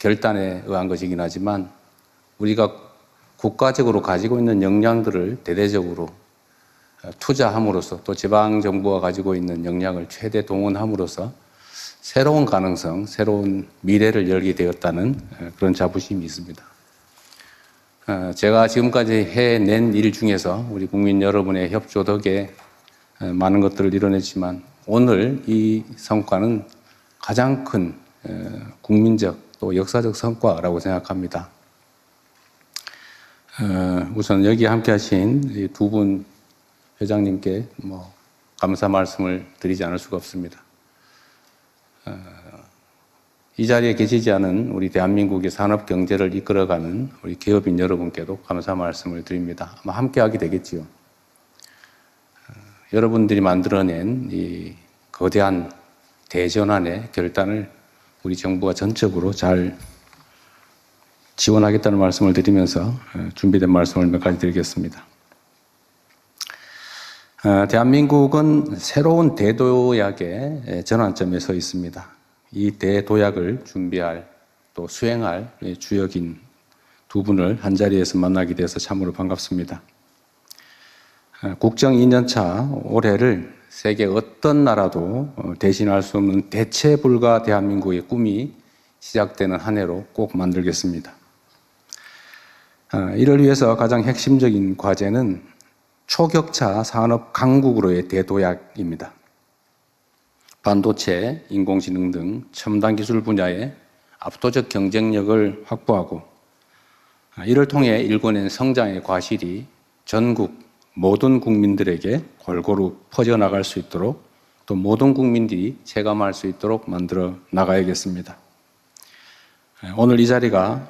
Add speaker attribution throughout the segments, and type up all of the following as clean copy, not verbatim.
Speaker 1: 결단에 의한 것이긴 하지만 우리가 국가적으로 가지고 있는 역량들을 대대적으로 투자함으로써 또 지방정부가 가지고 있는 역량을 최대 동원함으로써 새로운 가능성, 새로운 미래를 열게 되었다는 그런 자부심이 있습니다. 제가 지금까지 해낸 일 중에서 우리 국민 여러분의 협조 덕에 많은 것들을 이뤄냈지만 오늘 이 성과는 가장 큰 국민적 또 역사적 성과라고 생각합니다. 우선 여기 함께 하신 두 분 회장님께 감사 말씀을 드리지 않을 수가 없습니다. 이 자리에 계시지 않은 우리 대한민국의 산업 경제를 이끌어가는 우리 기업인 여러분께도 감사 말씀을 드립니다. 아마 함께 하게 되겠지요. 여러분들이 만들어낸 이 거대한 대전환의 결단을 우리 정부가 전적으로 잘 지원하겠다는 말씀을 드리면서 준비된 말씀을 몇 가지 드리겠습니다. 대한민국은 새로운 대도약의 전환점에 서 있습니다. 이 대도약을 준비할 또 수행할 주역인 두 분을 한자리에서 만나게 돼서 참으로 반갑습니다. 국정 2년차 올해를 세계 어떤 나라도 대신할 수 없는 대체 불가 대한민국의 꿈이 시작되는 한 해로 꼭 만들겠습니다. 이를 위해서 가장 핵심적인 과제는 초격차 산업 강국으로의 대도약입니다. 반도체, 인공지능 등 첨단 기술 분야의 압도적 경쟁력을 확보하고 이를 통해 일궈낸 성장의 과실이 전국 모든 국민들에게 골고루 퍼져나갈 수 있도록 또 모든 국민들이 체감할 수 있도록 만들어 나가야겠습니다. 오늘 이 자리가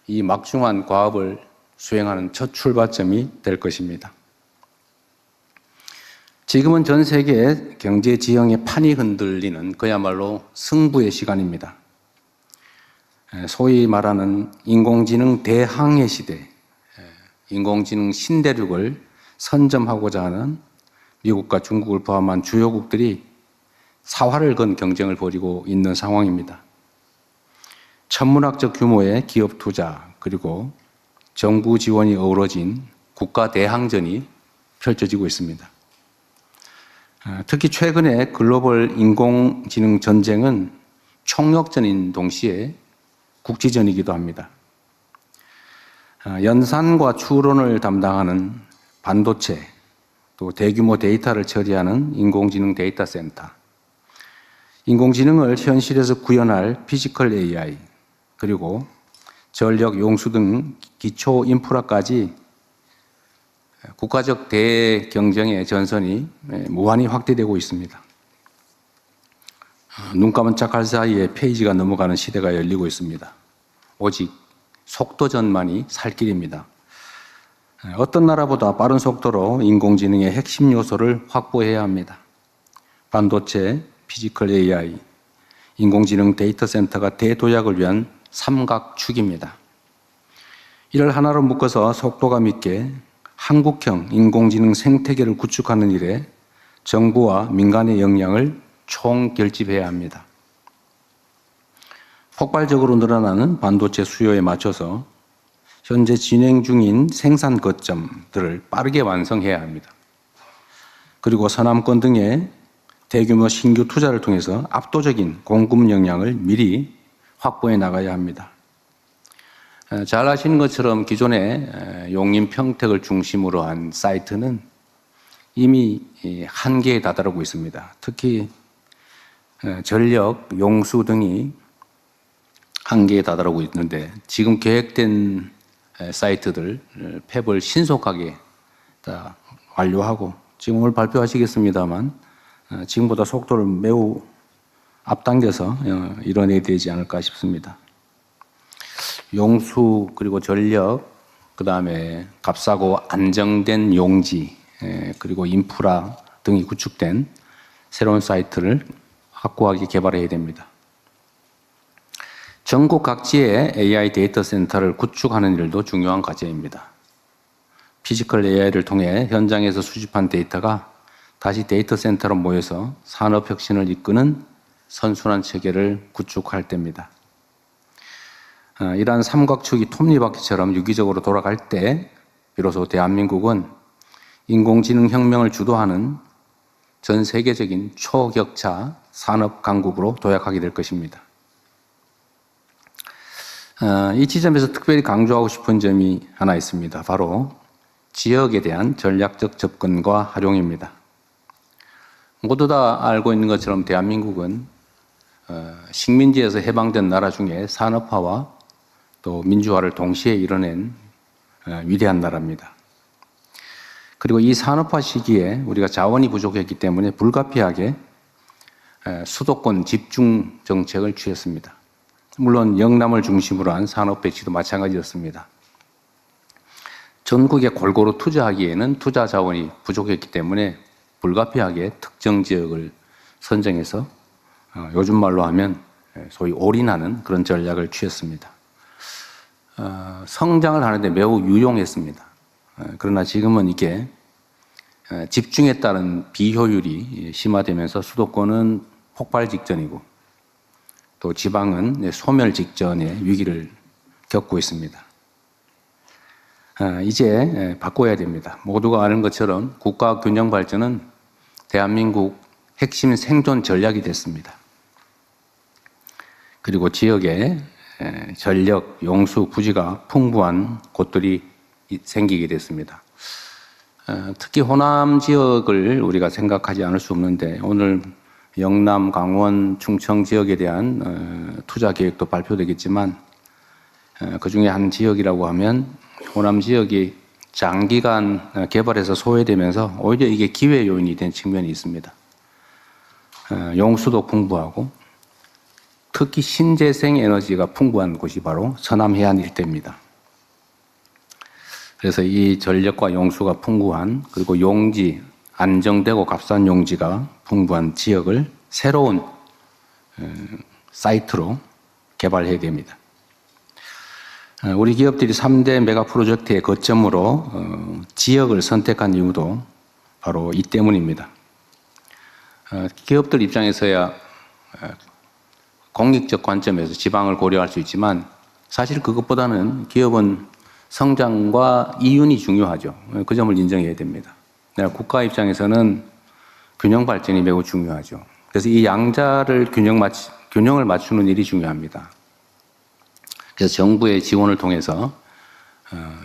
Speaker 1: 이 막중한 과업을 수행하는 첫 출발점이 될 것입니다. 지금은 전 세계 경제 지형의 판이 흔들리는 그야말로 승부의 시간입니다. 소위 말하는 인공지능 대항해 시대, 인공지능 신대륙을 선점하고자 하는 미국과 중국을 포함한 주요국들이 사활을 건 경쟁을 벌이고 있는 상황입니다. 천문학적 규모의 기업 투자 그리고 정부 지원이 어우러진 국가 대항전이 펼쳐지고 있습니다. 특히 최근에 글로벌 인공지능 전쟁은 총력전인 동시에 국지전이기도 합니다. 연산과 추론을 담당하는 반도체, 또 대규모 데이터를 처리하는 인공지능 데이터 센터, 인공지능을 현실에서 구현할 피지컬 AI, 그리고 전력, 용수 등 기초 인프라까지 국가적 대경쟁의 전선이 무한히 확대되고 있습니다. 눈 깜짝할 사이에 페이지가 넘어가는 시대가 열리고 있습니다. 오직 속도전만이 살 길입니다. 어떤 나라보다 빠른 속도로 인공지능의 핵심 요소를 확보해야 합니다. 반도체, 피지컬 AI, 인공지능 데이터 센터가 대도약을 위한 삼각축입니다. 이를 하나로 묶어서 속도감 있게 한국형 인공지능 생태계를 구축하는 일에 정부와 민간의 역량을 총결집해야 합니다. 폭발적으로 늘어나는 반도체 수요에 맞춰서 현재 진행 중인 생산 거점들을 빠르게 완성해야 합니다. 그리고 서남권 등의 대규모 신규 투자를 통해서 압도적인 공급 역량을 미리 확보해 나가야 합니다. 잘 아시는 것처럼 기존의 용인 평택을 중심으로 한 사이트는 이미 한계에 다다르고 있습니다. 특히 전력, 용수 등이 한계에 다다르고 있는데 지금 계획된 사이트들 폐부를 신속하게 다 완료하고 지금 오늘 발표하시겠습니다만 지금보다 속도를 매우 앞당겨서 이뤄내야 되지 않을까 싶습니다. 용수 그리고 전력, 그 다음에 값싸고 안정된 용지 그리고 인프라 등이 구축된 새로운 사이트를 확고하게 개발해야 됩니다. 전국 각지에 AI 데이터 센터를 구축하는 일도 중요한 과제입니다. 피지컬 AI를 통해 현장에서 수집한 데이터가 다시 데이터 센터로 모여서 산업 혁신을 이끄는 선순환 체계를 구축할 때입니다. 이러한 삼각축이 톱니바퀴처럼 유기적으로 돌아갈 때 비로소 대한민국은 인공지능 혁명을 주도하는 전 세계적인 초격차 산업 강국으로 도약하게 될 것입니다. 이 지점에서 특별히 강조하고 싶은 점이 하나 있습니다. 바로 지역에 대한 전략적 접근과 활용입니다. 모두 다 알고 있는 것처럼 대한민국은 식민지에서 해방된 나라 중에 산업화와 또 민주화를 동시에 이뤄낸 위대한 나라입니다. 그리고 이 산업화 시기에 우리가 자원이 부족했기 때문에 불가피하게 수도권 집중 정책을 취했습니다. 물론 영남을 중심으로 한 산업 배치도 마찬가지였습니다. 전국에 골고루 투자하기에는 투자 자원이 부족했기 때문에 불가피하게 특정 지역을 선정해서 요즘 말로 하면 소위 올인하는 그런 전략을 취했습니다. 성장을 하는데 매우 유용했습니다. 그러나 지금은 이게 집중에 따른 비효율이 심화되면서 수도권은 폭발 직전이고 또 지방은 소멸 직전의 위기를 겪고 있습니다. 이제 바꿔야 됩니다. 모두가 아는 것처럼 국가 균형 발전은 대한민국 핵심 생존 전략이 됐습니다. 그리고 지역에 전력, 용수, 부지가 풍부한 곳들이 생기게 됐습니다. 특히 호남 지역을 우리가 생각하지 않을 수 없는데 오늘 영남, 강원, 충청 지역에 대한 투자 계획도 발표되겠지만 그중에 한 지역이라고 하면 호남 지역이 장기간 개발해서 소외되면서 오히려 이게 기회 요인이 된 측면이 있습니다. 용수도 풍부하고 특히 신재생 에너지가 풍부한 곳이 바로 서남 해안 일대입니다. 그래서 이 전력과 용수가 풍부한 그리고 용지, 안정되고 값싼 용지가 풍부한 지역을 새로운 사이트로 개발해야 됩니다. 우리 기업들이 3대 메가 프로젝트의 거점으로 지역을 선택한 이유도 바로 이 때문입니다. 기업들 입장에서야 공익적 관점에서 지방을 고려할 수 있지만 사실 그것보다는 기업은 성장과 이윤이 중요하죠. 그 점을 인정해야 됩니다. 국가 입장에서는 균형 발전이 매우 중요하죠. 그래서 이 양자를 균형을 맞추는 일이 중요합니다. 그래서 정부의 지원을 통해서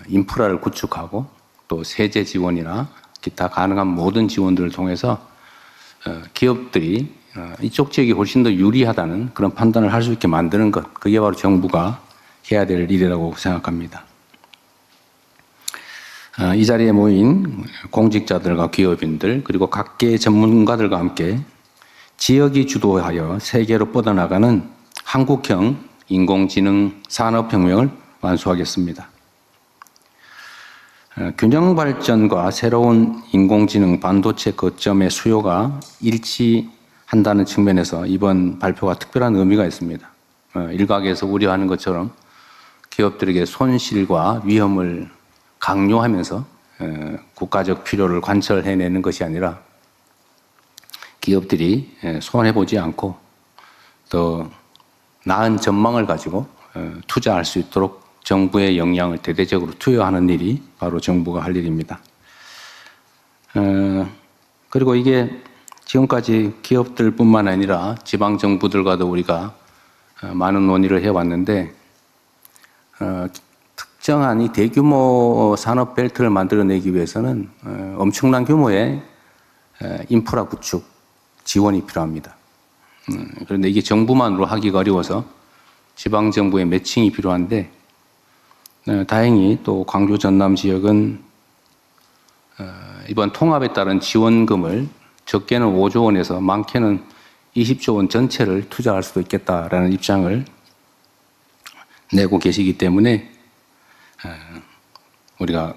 Speaker 1: 인프라를 구축하고 또 세제 지원이나 기타 가능한 모든 지원들을 통해서 기업들이 이쪽 지역이 훨씬 더 유리하다는 그런 판단을 할 수 있게 만드는 것, 그게 바로 정부가 해야 될 일이라고 생각합니다. 이 자리에 모인 공직자들과 기업인들 그리고 각계의 전문가들과 함께 지역이 주도하여 세계로 뻗어나가는 한국형 인공지능 산업혁명을 완수하겠습니다. 균형 발전과 새로운 인공지능 반도체 거점의 수요가 일치한다는 측면에서 이번 발표가 특별한 의미가 있습니다. 일각에서 우려하는 것처럼 기업들에게 손실과 위험을 강요하면서 국가적 필요를 관철해내는 것이 아니라 기업들이 손해보지 않고 더 나은 전망을 가지고 투자할 수 있도록 정부의 역량을 대대적으로 투여하는 일이 바로 정부가 할 일입니다. 그리고 이게 지금까지 기업들뿐만 아니라 지방정부들과도 우리가 많은 논의를 해왔는데 특정한 이 대규모 산업 벨트를 만들어내기 위해서는 엄청난 규모의 인프라 구축 지원이 필요합니다. 그런데 이게 정부만으로 하기가 어려워서 지방정부의 매칭이 필요한데 다행히 또 광주 전남 지역은 이번 통합에 따른 지원금을 적게는 5조 원에서 많게는 20조 원 전체를 투자할 수도 있겠다라는 입장을 내고 계시기 때문에 우리가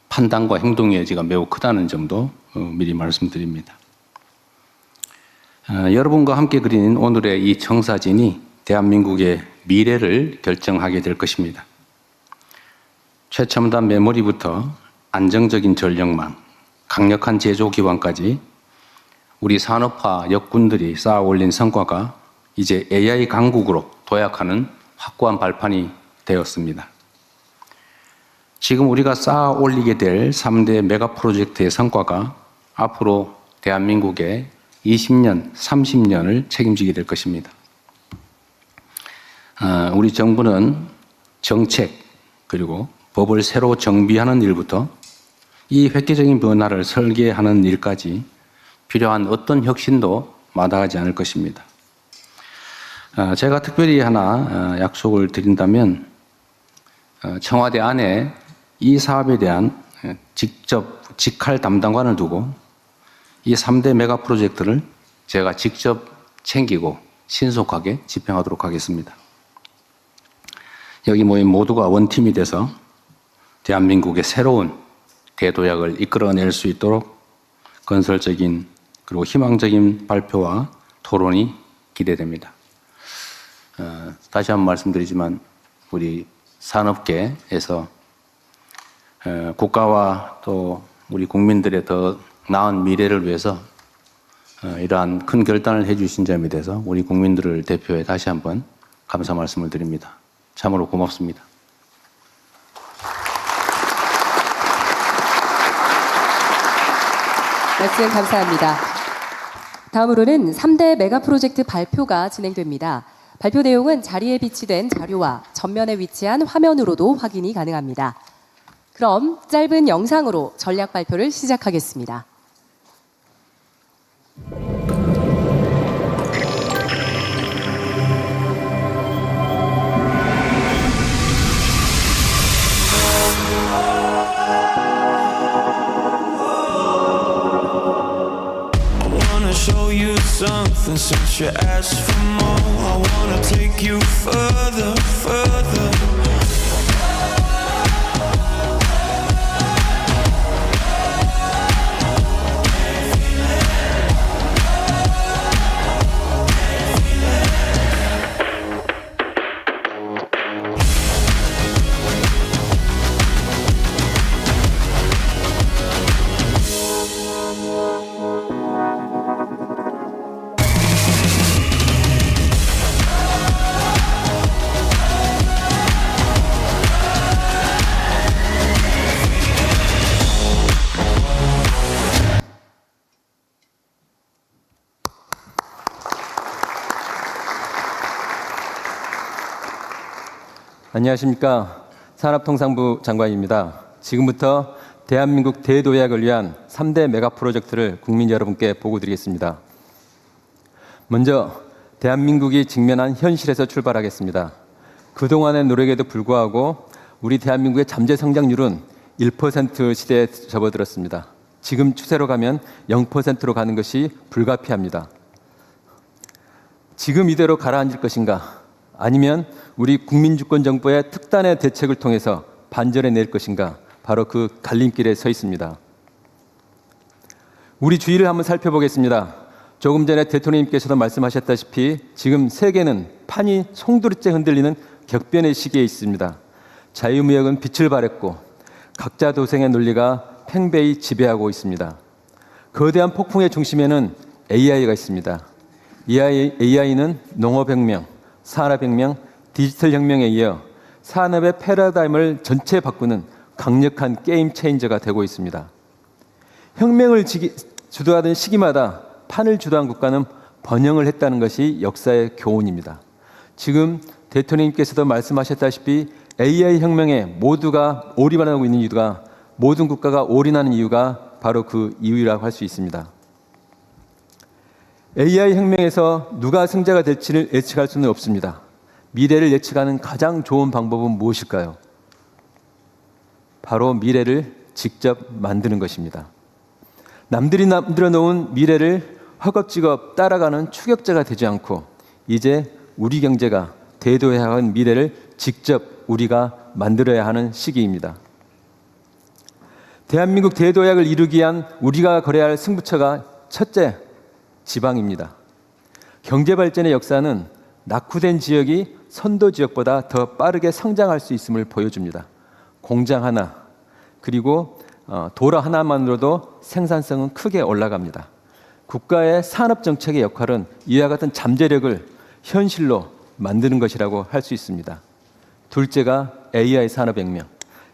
Speaker 1: 판단과 행동의 여지가 매우 크다는 점도 미리 말씀드립니다. 여러분과 함께 그린 오늘의 이 청사진이 대한민국의 미래를 결정하게 될 것입니다. 최첨단 메모리부터 안정적인 전력망, 강력한 제조 기반까지 우리 산업화 역군들이 쌓아 올린 성과가 이제 AI 강국으로 도약하는 확고한 발판이 되었습니다. 지금 우리가 쌓아 올리게 될 3대 메가 프로젝트의 성과가 앞으로 대한민국의 20년, 30년을 책임지게 될 것입니다. 우리 정부는 정책 그리고 법을 새로 정비하는 일부터 이 획기적인 변화를 설계하는 일까지 필요한 어떤 혁신도 마다하지 않을 것입니다. 제가 특별히 하나 약속을 드린다면 청와대 안에 이 사업에 대한 직접 직할 담당관을 두고 이 3대 메가 프로젝트를 제가 직접 챙기고 신속하게 집행하도록 하겠습니다. 여기 모인 모두가 원팀이 돼서 대한민국의 새로운 대도약을 이끌어낼 수 있도록 건설적인 그리고 희망적인 발표와 토론이 기대됩니다. 다시 한번 말씀드리지만 우리 산업계에서 국가와 또 우리 국민들의 더 나은 미래를 위해서 이러한 큰 결단을 해주신 점에 대해서 우리 국민들을 대표해 다시 한번 감사 말씀을 드립니다. 참으로 고맙습니다.
Speaker 2: 말씀 감사합니다. 다음으로는 3대 메가 프로젝트 발표가 진행됩니다. 발표 내용은 자리에 비치된 자료와 전면에 위치한 화면으로도 확인이 가능합니다. 그럼 짧은 영상으로 전략 발표를 시작하겠습니다.
Speaker 3: Show you something since you asked for more. I wanna take you further, further.
Speaker 4: 안녕하십니까. 산업통상부 장관입니다. 지금부터 대한민국 대도약을 위한 3대 메가 프로젝트를 국민 여러분께 보고드리겠습니다. 먼저 대한민국이 직면한 현실에서 출발하겠습니다. 그동안의 노력에도 불구하고 우리 대한민국의 잠재 성장률은 1% 시대에 접어들었습니다. 지금 추세로 가면 0%로 가는 것이 불가피합니다. 지금 이대로 가라앉을 것인가? 아니면 우리 국민주권정부의 특단의 대책을 통해서 반전해낼 것인가? 바로 그 갈림길에 서 있습니다. 우리 주위를 한번 살펴보겠습니다. 조금 전에 대통령님께서도 말씀하셨다시피 지금 세계는 판이 송두리째 흔들리는 격변의 시기에 있습니다. 자유무역은 빛을 발했고 각자 도생의 논리가 팽배히 지배하고 있습니다. 거대한 폭풍의 중심에는 AI가 있습니다. AI는 농업혁명, 산업혁명, 디지털혁명에 이어 산업의 패러다임을 전체 바꾸는 강력한 게임 체인저가 되고 있습니다. 혁명을 주도하던 시기마다 판을 주도한 국가는 번영을 했다는 것이 역사의 교훈입니다. 지금 대통령님께서도 말씀하셨다시피 AI 혁명에 모두가 올인하고 있는 이유가 모든 국가가 올인하는 이유가 바로 그 이유라고 할 수 있습니다. AI 혁명에서 누가 승자가 될지를 예측할 수는 없습니다. 미래를 예측하는 가장 좋은 방법은 무엇일까요? 바로 미래를 직접 만드는 것입니다. 남들이 만들어 놓은 미래를 허겁지겁 따라가는 추격자가 되지 않고 이제 우리 경제가 대도해야 하는 미래를 직접 우리가 만들어야 하는 시기입니다. 대한민국 대도약을 이루기 위한 우리가 걸어야 할 승부처가 첫째, 지방입니다. 경제발전의 역사는 낙후된 지역이 선도 지역보다 더 빠르게 성장할 수 있음을 보여줍니다. 공장 하나, 그리고 도로 하나만으로도 생산성은 크게 올라갑니다. 국가의 산업정책의 역할은 이와 같은 잠재력을 현실로 만드는 것이라고 할 수 있습니다. 둘째가 AI 산업혁명,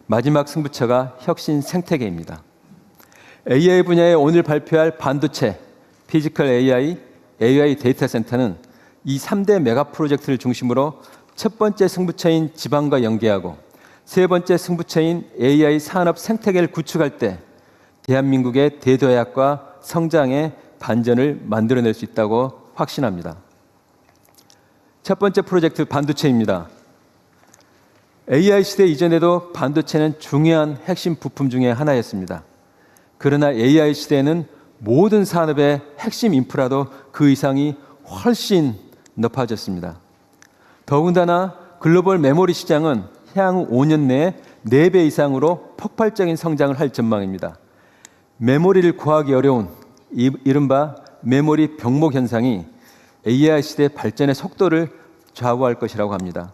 Speaker 4: 마지막 승부처가 혁신 생태계입니다. AI 분야에 오늘 발표할 반도체, 피지컬 AI, AI 데이터 센터는 이 3대 메가 프로젝트를 중심으로 첫 번째 승부처인 지방과 연계하고 세 번째 승부처인 AI 산업 생태계를 구축할 때 대한민국의 대도약과 성장의 반전을 만들어낼 수 있다고 확신합니다. 첫 번째 프로젝트 반도체입니다. AI 시대 이전에도 반도체는 중요한 핵심 부품 중에 하나였습니다. 그러나 AI 시대에는 모든 산업의 핵심 인프라도 그 이상이 훨씬 높아졌습니다. 더군다나 글로벌 메모리 시장은 향후 5년 내에 4배 이상으로 폭발적인 성장을 할 전망입니다. 메모리를 구하기 어려운 이른바 메모리 병목 현상이 AI 시대 발전의 속도를 좌우할 것이라고 합니다.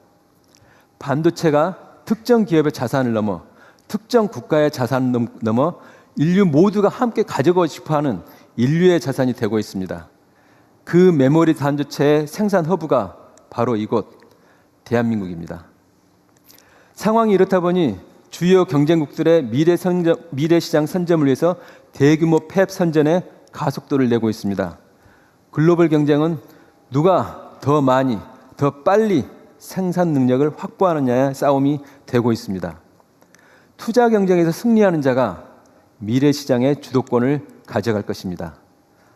Speaker 4: 반도체가 특정 기업의 자산을 넘어 특정 국가의 자산을 넘어 인류 모두가 함께 가지고 싶어하는 인류의 자산이 되고 있습니다. 그 메모리 반도체의 생산 허브가 바로 이곳 대한민국입니다. 상황이 이렇다 보니 주요 경쟁국들의 미래 시장 선점을 위해서 대규모 팹 선전에 가속도를 내고 있습니다. 글로벌 경쟁은 누가 더 많이, 더 빨리 생산 능력을 확보하느냐의 싸움이 되고 있습니다. 투자 경쟁에서 승리하는 자가 미래 시장의 주도권을 가져갈 것입니다.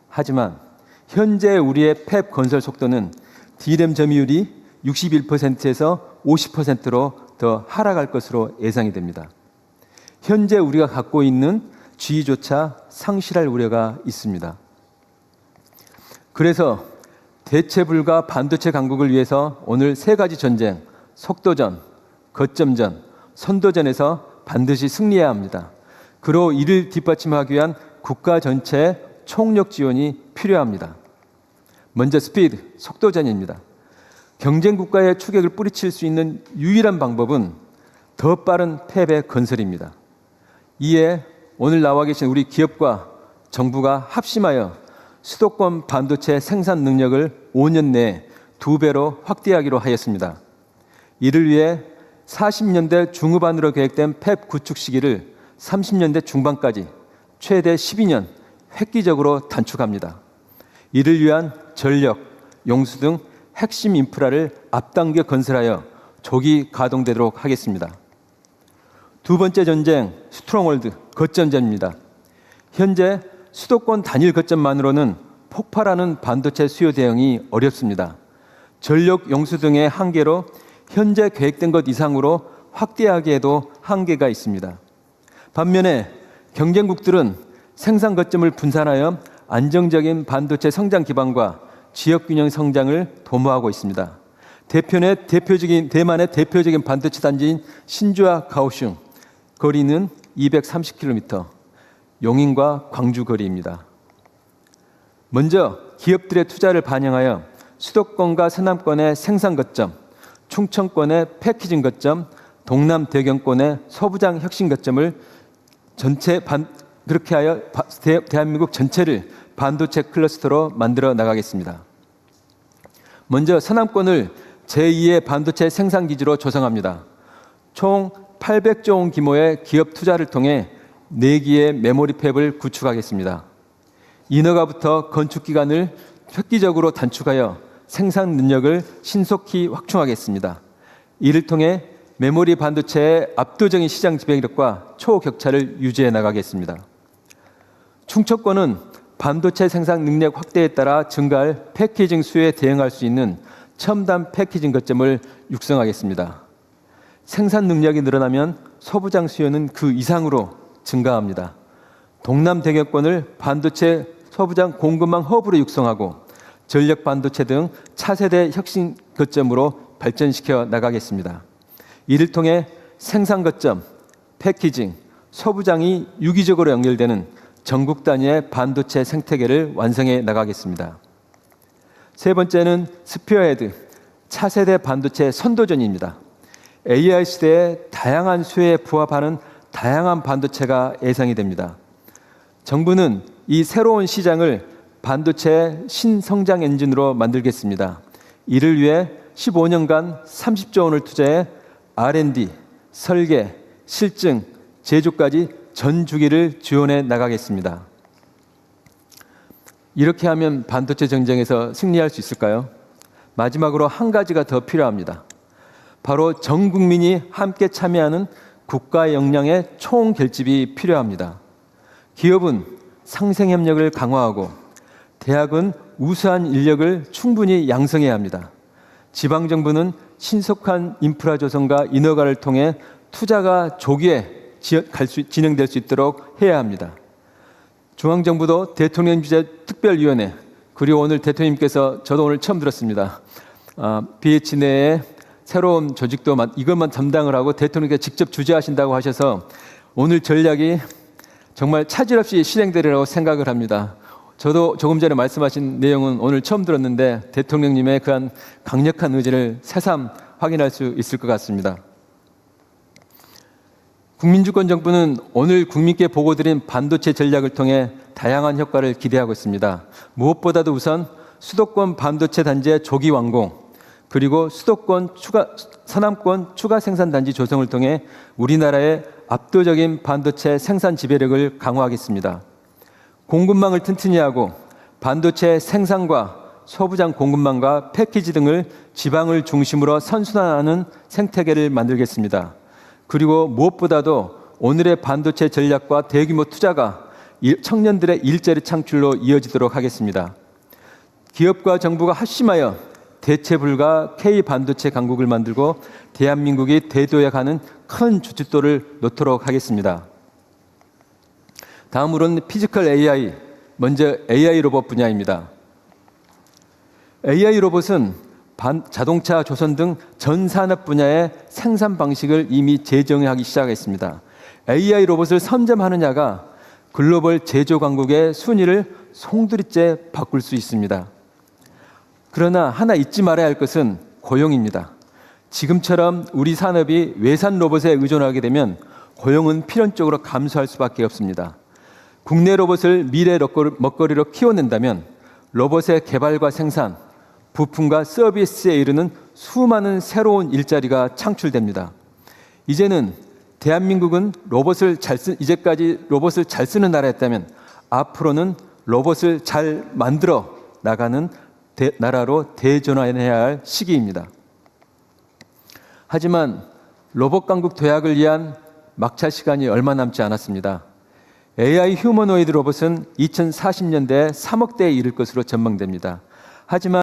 Speaker 4: 하지만 현재 우리의 팹 건설 속도는 D램 점유율이 61%에서 50%로 더 하락할 것으로 예상이 됩니다. 현재 우리가 갖고 있는 지위조차 상실할 우려가 있습니다. 그래서 대체 불가 반도체 강국을 위해서 오늘 3가지 전쟁, 속도전, 거점전, 선도전에서 반드시 승리해야 합니다. 그로 이를 뒷받침하기 위한 국가 전체의 총력 지원이 필요합니다. 먼저 스피드, 속도전입니다. 경쟁 국가의 추격을 뿌리칠 수 있는 유일한 방법은 더 빠른 팹의 건설입니다. 이에 오늘 나와 계신 우리 기업과 정부가 합심하여 수도권 반도체 생산 능력을 5년 내에 2배로 확대하기로 하였습니다. 이를 위해 40년대 중후반으로 계획된 팹 구축 시기를 30년대 중반까지 최대 12년 획기적으로 단축합니다. 이를 위한 전력, 용수 등 핵심 인프라를 앞당겨 건설하여 조기 가동되도록 하겠습니다. 두 번째 전쟁, 스트롱홀드, 거점전입니다. 현재 수도권 단일 거점만으로는 폭발하는 반도체 수요 대응이 어렵습니다. 전력, 용수 등의 한계로 현재 계획된 것 이상으로 확대하기에도 한계가 있습니다. 반면에 경쟁국들은 생산 거점을 분산하여 안정적인 반도체 성장 기반과 지역 균형 성장을 도모하고 있습니다. 대만의 대표적인 반도체 단지인 신주와 가오슝, 거리는 230km, 용인과 광주 거리입니다. 먼저 기업들의 투자를 반영하여 수도권과 서남권의 생산 거점, 충청권의 패키징 거점, 동남 대경권의 서부장 혁신 거점을 그렇게 하여 대한민국 전체를 반도체 클러스터로 만들어 나가겠습니다. 먼저 서남권을 제2의 반도체 생산 기지로 조성합니다. 총 800조 원 규모의 기업 투자를 통해 4기의 메모리 팹을 구축하겠습니다. 인허가부터 건축 기간을 획기적으로 단축하여 생산 능력을 신속히 확충하겠습니다. 이를 통해 메모리 반도체의 압도적인 시장 지배력과 초격차를 유지해 나가겠습니다. 충청권은 반도체 생산 능력 확대에 따라 증가할 패키징 수요에 대응할 수 있는 첨단 패키징 거점을 육성하겠습니다. 생산 능력이 늘어나면 소부장 수요는 그 이상으로 증가합니다. 동남 대경권을 반도체 소부장 공급망 허브로 육성하고 전력 반도체 등 차세대 혁신 거점으로 발전시켜 나가겠습니다. 이를 통해 생산 거점, 패키징, 소부장이 유기적으로 연결되는 전국 단위의 반도체 생태계를 완성해 나가겠습니다. 세 번째는 스피어헤드, 차세대 반도체 선도전입니다. AI 시대의 다양한 수요에 부합하는 다양한 반도체가 예상이 됩니다. 정부는 이 새로운 시장을 반도체 신성장 엔진으로 만들겠습니다. 이를 위해 15년간 30조 원을 투자해 R&D, 설계, 실증, 제조까지 전 주기를 지원해 나가겠습니다. 이렇게 하면 반도체 경쟁에서 승리할 수 있을까요? 마지막으로 한 가지가 더 필요합니다. 바로 전 국민이 함께 참여하는 국가 역량의 총결집이 필요합니다. 기업은 상생협력을 강화하고 대학은 우수한 인력을 충분히 양성해야 합니다. 지방정부는 신속한 인프라 조성과 인허가를 통해 투자가 조기에 진행될 수 있도록 해야 합니다. 중앙정부도 대통령 주재 특별위원회, 그리고 오늘 대통령님께서 저도 오늘 처음 들었습니다. BH 내에 새로운 조직도 이것만 담당을 하고 대통령께서 직접 주재하신다고 하셔서 오늘 전략이 정말 차질 없이 실행되리라고 생각을 합니다. 저도 조금 전에 말씀하신 내용은 오늘 처음 들었는데 대통령님의 그한 강력한 의지를 새삼 확인할 수 있을 것 같습니다. 국민주권정부는 오늘 국민께 보고드린 반도체 전략을 통해 다양한 효과를 기대하고 있습니다. 무엇보다도 우선 수도권 반도체 단지의 조기 완공, 그리고 서남권 추가 생산단지 조성을 통해 우리나라의 압도적인 반도체 생산 지배력을 강화하겠습니다. 공급망을 튼튼히 하고 반도체 생산과 소부장 공급망과 패키지 등을 지방을 중심으로 선순환하는 생태계를 만들겠습니다. 그리고 무엇보다도 오늘의 반도체 전략과 대규모 투자가 청년들의 일자리 창출로 이어지도록 하겠습니다. 기업과 정부가 합심하여 대체 불가 K반도체 강국을 만들고 대한민국이 대도에 가는 큰 주춧돌을 놓도록 하겠습니다. 다음으로는 피지컬 AI, 먼저 AI 로봇 분야입니다. AI 로봇은 자동차, 조선 등 전 산업 분야의 생산 방식을 이미 재정의하기 시작했습니다. AI 로봇을 선점하느냐가 글로벌 제조 강국의 순위를 송두리째 바꿀 수 있습니다. 그러나 하나 잊지 말아야 할 것은 고용입니다. 지금처럼 우리 산업이 외산 로봇에 의존하게 되면 고용은 필연적으로 감소할 수밖에 없습니다. 국내 로봇을 미래 먹거리로 키워낸다면 로봇의 개발과 생산, 부품과 서비스에 이르는 수많은 새로운 일자리가 창출됩니다. 이제는 대한민국은 이제까지 로봇을 잘 쓰는 나라였다면 앞으로는 로봇을 잘 만들어 나가는 나라로 대전환해야 할 시기입니다. 하지만 로봇 강국 도약을 위한 막차 시간이 얼마 남지 않았습니다. AI 휴머노이드 로봇은 2040년대에 3억 대에 이를 것으로 전망됩니다. 하지만